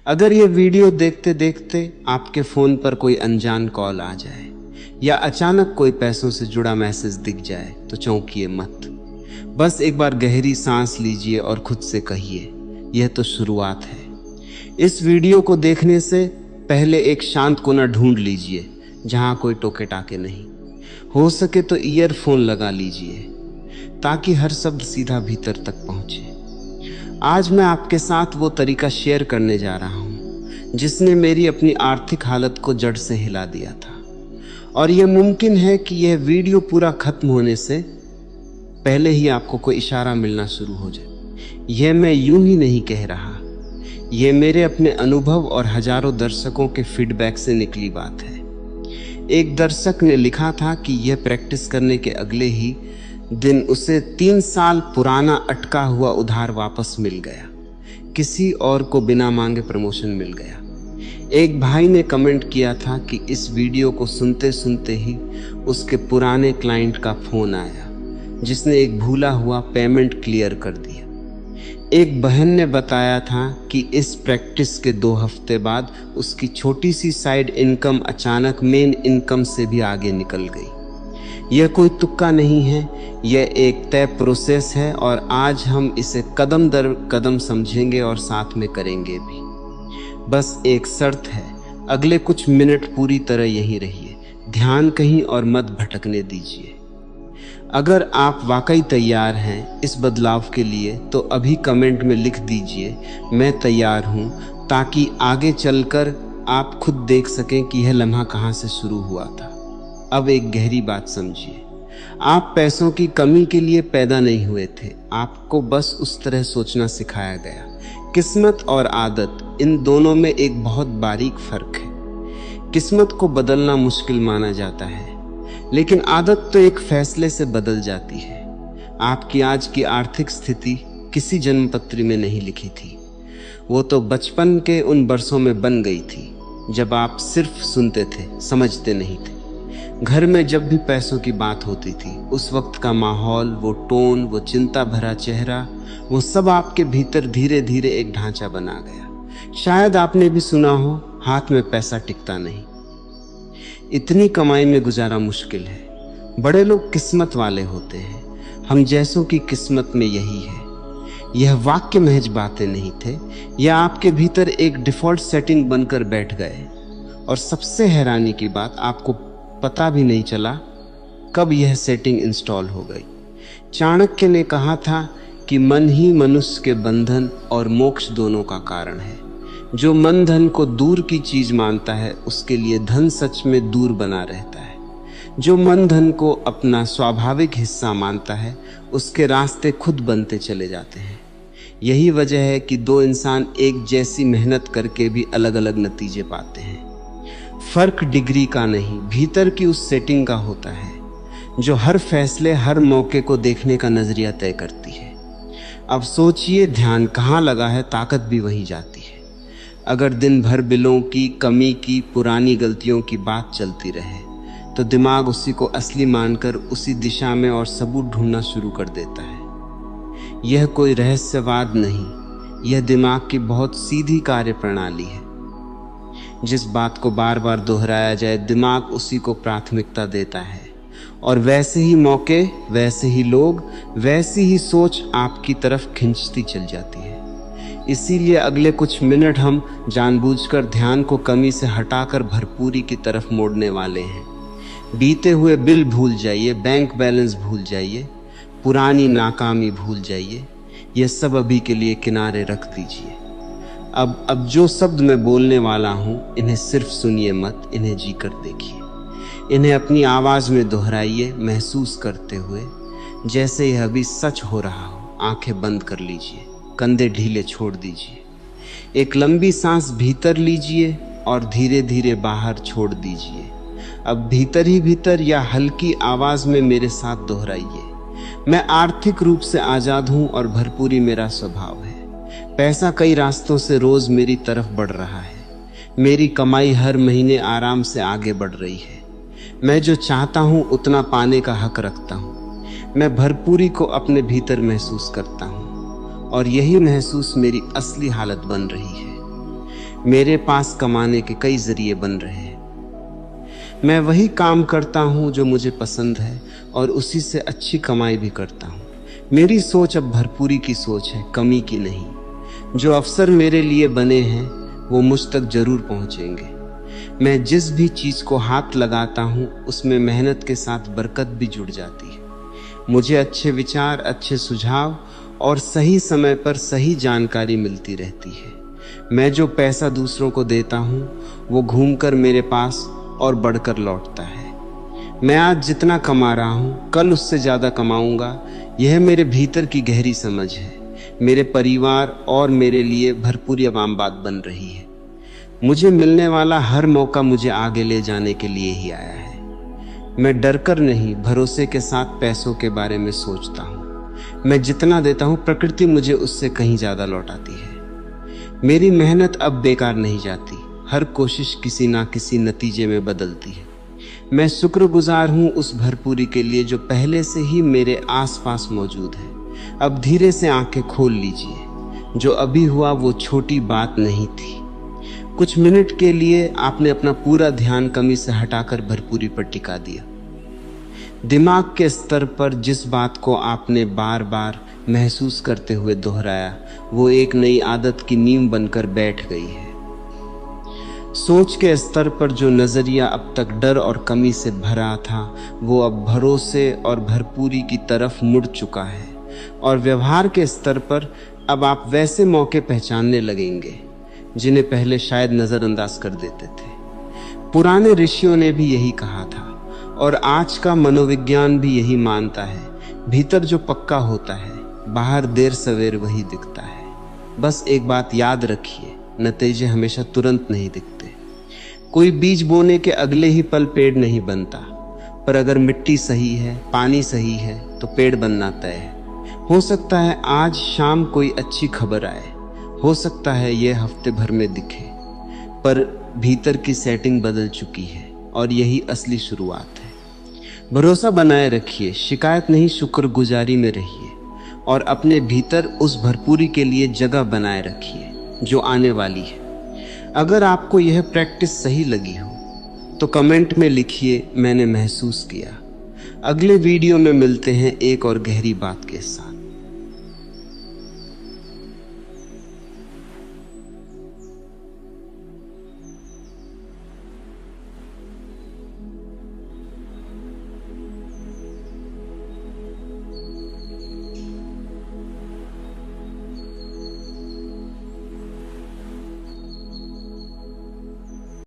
अगर ये वीडियो देखते देखते आपके फ़ोन पर कोई अनजान कॉल आ जाए या अचानक कोई पैसों से जुड़ा मैसेज दिख जाए तो चौंकिए मत। बस एक बार गहरी सांस लीजिए और खुद से कहिए, यह तो शुरुआत है। इस वीडियो को देखने से पहले एक शांत कोना ढूंढ लीजिए जहां कोई टोके टाके नहीं। हो सके तो ईयरफोन लगा लीजिए ताकि हर शब्द सीधा भीतर तक पहुंचे। आज मैं आपके साथ वो तरीका शेयर करने जा रहा हूं जिसने मेरी अपनी आर्थिक हालत को जड़ से हिला दिया था, और यह मुमकिन है कि यह वीडियो पूरा खत्म होने से पहले ही आपको कोई इशारा मिलना शुरू हो जाए। यह मैं यूं ही नहीं कह रहा, यह मेरे अपने अनुभव और हजारों दर्शकों के फीडबैक से निकली बात है। एक दर्शक ने लिखा था कि यह प्रैक्टिस करने के अगले ही दिन उसे 3 साल पुराना अटका हुआ उधार वापस मिल गया। किसी और को बिना मांगे प्रमोशन मिल गया। एक भाई ने कमेंट किया था कि इस वीडियो को सुनते सुनते ही उसके पुराने क्लाइंट का फोन आया जिसने एक भूला हुआ पेमेंट क्लियर कर दिया। एक बहन ने बताया था कि इस प्रैक्टिस के 2 हफ्ते बाद उसकी छोटी सी साइड इनकम अचानक मेन इनकम से भी आगे निकल गई। यह कोई तुक्का नहीं है, यह एक तय प्रोसेस है और आज हम इसे कदम दर कदम समझेंगे और साथ में करेंगे भी। बस एक शर्त है, अगले कुछ मिनट पूरी तरह यहीं रहिए, ध्यान कहीं और मत भटकने दीजिए। अगर आप वाकई तैयार हैं इस बदलाव के लिए तो अभी कमेंट में लिख दीजिए मैं तैयार हूं, ताकि आगे चलकर आप खुद देख सकें कि यह लम्हा कहां से शुरू हुआ था। अब एक गहरी बात समझिए, आप पैसों की कमी के लिए पैदा नहीं हुए थे, आपको बस उस तरह सोचना सिखाया गया। किस्मत और आदत, इन दोनों में एक बहुत बारीक फर्क है। किस्मत को बदलना मुश्किल माना जाता है, लेकिन आदत तो एक फैसले से बदल जाती है। आपकी आज की आर्थिक स्थिति किसी जन्मपत्री में नहीं लिखी थी, वो तो बचपन के उन बरसों में बन गई थी जब आप सिर्फ सुनते थे, समझते नहीं थे। घर में जब भी पैसों की बात होती थी, उस वक्त का माहौल, वो टोन, वो चिंता भरा चेहरा, वो सब आपके भीतर धीरे धीरे एक ढांचा बना गया। शायद आपने भी सुना हो, हाथ में पैसा टिकता नहीं, इतनी कमाई में गुजारा मुश्किल है, बड़े लोग किस्मत वाले होते हैं, हम जैसों की किस्मत में यही है। यह वाक्य महज बातें नहीं थे, यह आपके भीतर एक डिफॉल्ट सेटिंग बनकर बैठ गए। और सबसे हैरानी की बात, आपको पता भी नहीं चला कब यह सेटिंग इंस्टॉल हो गई। चाणक्य ने कहा था कि मन ही मनुष्य के बंधन और मोक्ष दोनों का कारण है। जो मन धन को दूर की चीज मानता है उसके लिए धन सच में दूर बना रहता है। जो मन धन को अपना स्वाभाविक हिस्सा मानता है उसके रास्ते खुद बनते चले जाते हैं। यही वजह है कि 2 इंसान एक जैसी मेहनत करके भी अलग अलग नतीजे पाते हैं। फर्क डिग्री का नहीं, भीतर की उस सेटिंग का होता है जो हर फैसले, हर मौके को देखने का नजरिया तय करती है। अब सोचिए, ध्यान कहाँ लगा है, ताकत भी वहीं जाती है। अगर दिन भर बिलों की, कमी की, पुरानी गलतियों की बात चलती रहे तो दिमाग उसी को असली मानकर उसी दिशा में और सबूत ढूंढना शुरू कर देता है। यह कोई रहस्यवाद नहीं, यह दिमाग की बहुत सीधी कार्य प्रणाली है। जिस बात को बार बार दोहराया जाए, दिमाग उसी को प्राथमिकता देता है, और वैसे ही मौके, वैसे ही लोग, वैसी ही सोच आपकी तरफ खिंचती चल जाती है। इसीलिए अगले कुछ मिनट हम जानबूझकर ध्यान को कमी से हटाकर भरपूरी की तरफ मोड़ने वाले हैं। बीते हुए बिल भूल जाइए, बैंक बैलेंस भूल जाइए, पुरानी नाकामी भूल जाइए, यह सब अभी के लिए किनारे रख दीजिए। अब जो शब्द मैं बोलने वाला हूँ, इन्हें सिर्फ सुनिए मत, इन्हें जी कर देखिए। इन्हें अपनी आवाज में दोहराइए, महसूस करते हुए जैसे यह अभी सच हो रहा हो। आंखें बंद कर लीजिए, कंधे ढीले छोड़ दीजिए, एक लंबी सांस भीतर लीजिए और धीरे धीरे बाहर छोड़ दीजिए। अब भीतर ही भीतर या हल्की आवाज में मेरे साथ दोहराइए, मैं आर्थिक रूप से आजाद हूं और भरपूरी मेरा स्वभाव है। पैसा कई रास्तों से रोज मेरी तरफ बढ़ रहा है, मेरी कमाई हर महीने आराम से आगे बढ़ रही है। मैं जो चाहता हूं उतना पाने का हक रखता हूं। मैं भरपूरी को अपने भीतर महसूस करता हूं और यही महसूस मेरी असली हालत बन रही है। मेरे पास कमाने के कई जरिए बन रहे हैं। मैं वही काम करता हूं जो मुझे पसंद है और उसी से अच्छी कमाई भी करता हूं। मेरी सोच अब भरपूरी की सोच है, कमी की नहीं। जो अवसर मेरे लिए बने हैं वो मुझ तक जरूर पहुंचेंगे। मैं जिस भी चीज को हाथ लगाता हूं उसमें मेहनत के साथ बरकत भी जुड़ जाती है। मुझे अच्छे विचार, अच्छे सुझाव और सही समय पर सही जानकारी मिलती रहती है। मैं जो पैसा दूसरों को देता हूं वो घूमकर मेरे पास और बढ़कर लौटता है। मैं आज जितना कमा रहा हूं कल उससे ज्यादा कमाऊंगा, यह मेरे भीतर की गहरी समझ है। मेरे परिवार और मेरे लिए भरपूर आम बात बन रही है। मुझे मिलने वाला हर मौका मुझे आगे ले जाने के लिए ही आया है। मैं डरकर नहीं, भरोसे के साथ पैसों के बारे में सोचता हूँ। मैं जितना देता हूँ प्रकृति मुझे उससे कहीं ज्यादा लौटाती है। मेरी मेहनत अब बेकार नहीं जाती, हर कोशिश किसी ना किसी नतीजे में बदलती है। मैं शुक्रगुजार हूँ उस भरपूरी के लिए जो पहले से ही मेरे आसपास मौजूद है। अब धीरे से आंखें खोल लीजिए, जो अभी हुआ वो छोटी बात नहीं थी। कुछ मिनट के लिए आपने अपना पूरा ध्यान कमी से हटाकर भरपूरी पर टिका दिया। दिमाग के स्तर पर जिस बात को आपने बार बार महसूस करते हुए दोहराया वो एक नई आदत की नींव बनकर बैठ गई है। सोच के स्तर पर जो नजरिया अब तक डर और कमी से भरा था वो अब भरोसे और भरपूरी की तरफ मुड़ चुका है। और व्यवहार के स्तर पर अब आप वैसे मौके पहचानने लगेंगे जिन्हें पहले शायद नजरअंदाज कर देते थे। पुराने ऋषियों ने भी यही कहा था और आज का मनोविज्ञान भी यही मानता है, भीतर जो पक्का होता है बाहर देर सवेर वही दिखता है। बस एक बात याद रखिए, नतीजे हमेशा तुरंत नहीं दिखते। कोई बीज बोने के अगले ही पल पेड़ नहीं बनता, पर अगर मिट्टी सही है, पानी सही है तो पेड़ बनना तय है। हो सकता है आज शाम कोई अच्छी खबर आए, हो सकता है यह हफ्ते भर में दिखे, पर भीतर की सेटिंग बदल चुकी है और यही असली शुरुआत है। भरोसा बनाए रखिए, शिकायत नहीं शुक्रगुजारी में रहिए और अपने भीतर उस भरपूरी के लिए जगह बनाए रखिए जो आने वाली है। अगर आपको यह प्रैक्टिस सही लगी हो तो कमेंट में लिखिए मैंने महसूस किया। अगले वीडियो में मिलते हैं एक और गहरी बात के साथ।